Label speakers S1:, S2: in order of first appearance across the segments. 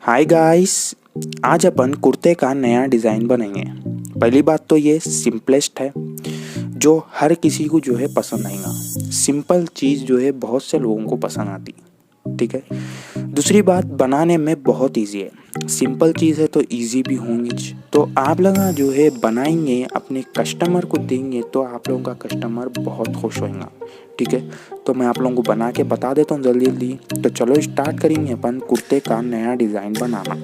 S1: Hi guys, आज अपन कुर्ते का नया डिज़ाइन बनाएंगे। पहली बात तो ये सिंपलेस्ट है, जो हर किसी को जो है पसंद आएगा। सिंपल चीज़ जो है बहुत से लोगों को पसंद आती, ठीक है। दूसरी बात, बनाने में बहुत इजी है। सिंपल चीज़ है तो इजी भी होंगी। तो आप लोग जो है बनाएंगे, अपने कस्टमर को देंगे तो आप लोगों का कस्टमर बहुत खुश होएगा, ठीक है। तो मैं आप लोगों को बना के बता देता हूँ जल्दी जल्दी। तो चलो स्टार्ट करेंगे अपन कुर्ते का नया डिज़ाइन बनाना।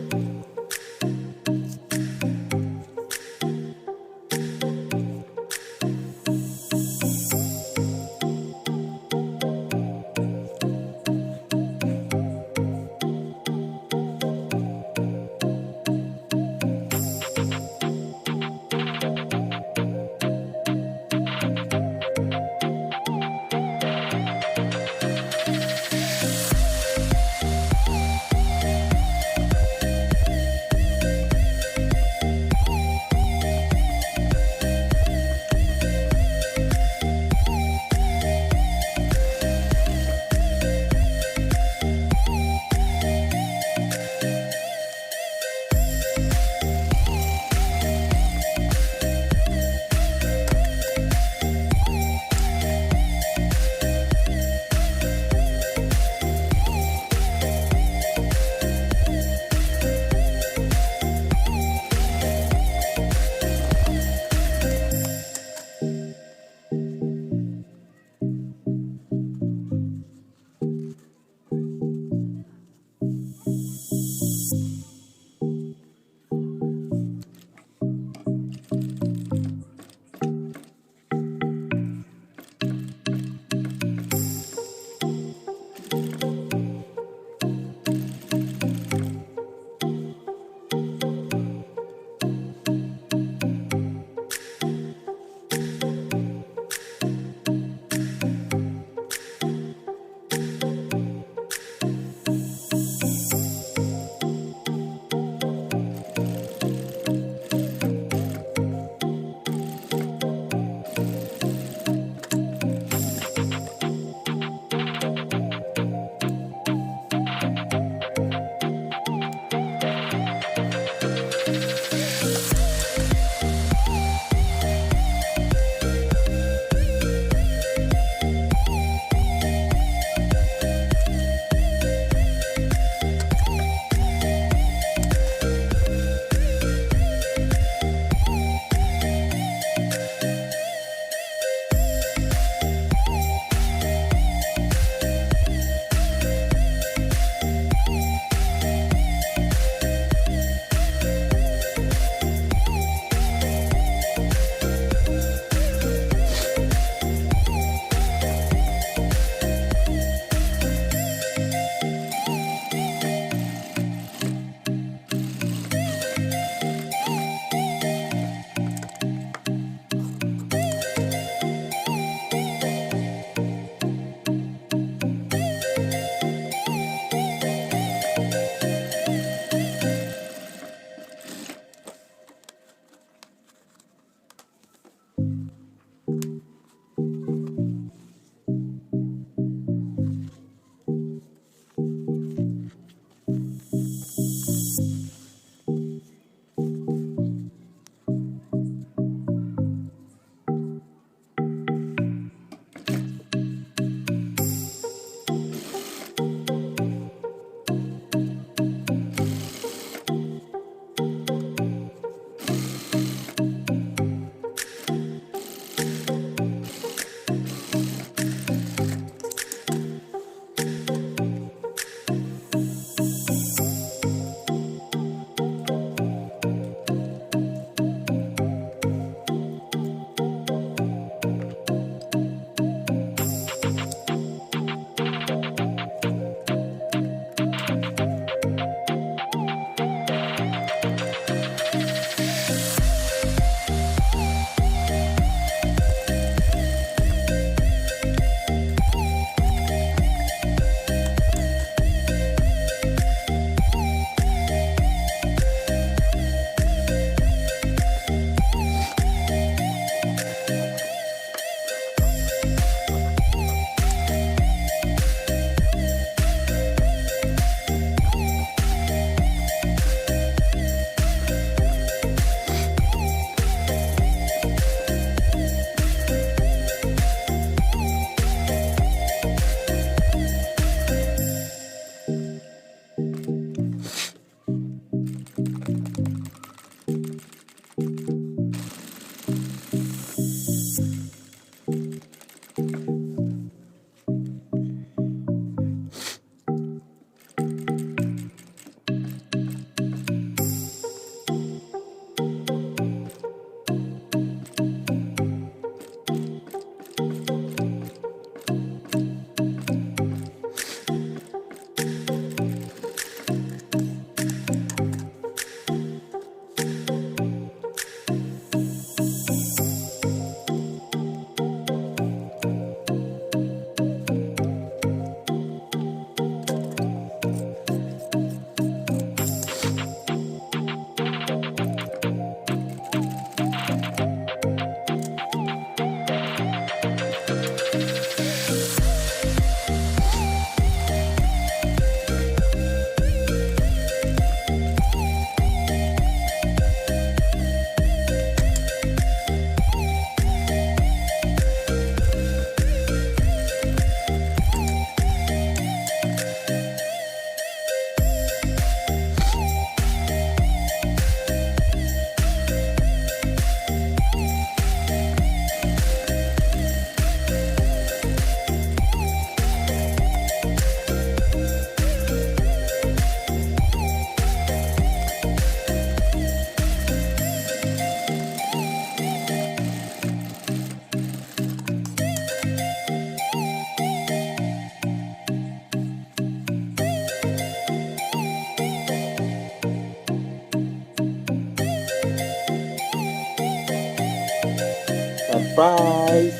S1: सरप्राइज।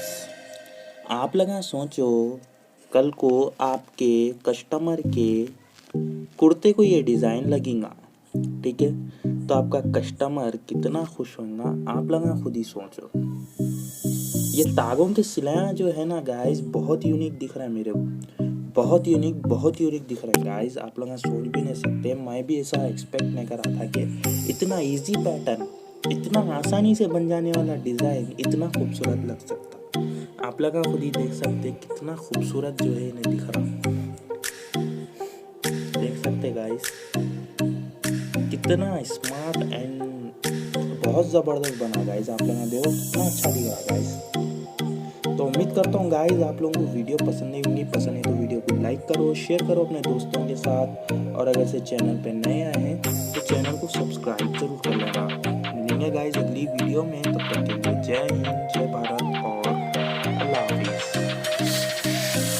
S1: आप लगा सोचो, कल को आपके कस्टमर के कुर्ते को ये डिज़ाइन लगेगा, ठीक है, तो आपका कस्टमर कितना खुश होगा आप लगा खुद ही सोचो। ये तागों के सिलाया जो है ना गाइस, बहुत यूनिक दिख रहा है मेरे को, बहुत यूनिक दिख रहा है गाइस। आप लोग सोच भी नहीं सकते, मैं भी ऐसा एक्सपेक्ट नहीं कर रहा था कि इतना इजी पैटर्न, इतना आसानी से बन जाने वाला डिज़ाइन इतना खूबसूरत लग सकता। आप लोग खुद ही देख सकते कितना खूबसूरत जो है इन्हें दिख रहा, देख सकते गाइस, कितना स्मार्ट एंड बहुत ज़बरदस्त बना गाइस। आप लोग देखो कितना अच्छा दिख रहा गाइस। तो उम्मीद करता हूँ गाइस आप लोगों को वीडियो पसंद नहीं होगी, पसंद है तो वीडियो को लाइक करो, शेयर करो अपने दोस्तों के साथ, और अगर से चैनल पे नए आए हैं तो चैनल को सब्सक्राइब जरूर कर लेना। मिलेंगे गाइस अगली वीडियो में, तब तक के लिए जय हिंद।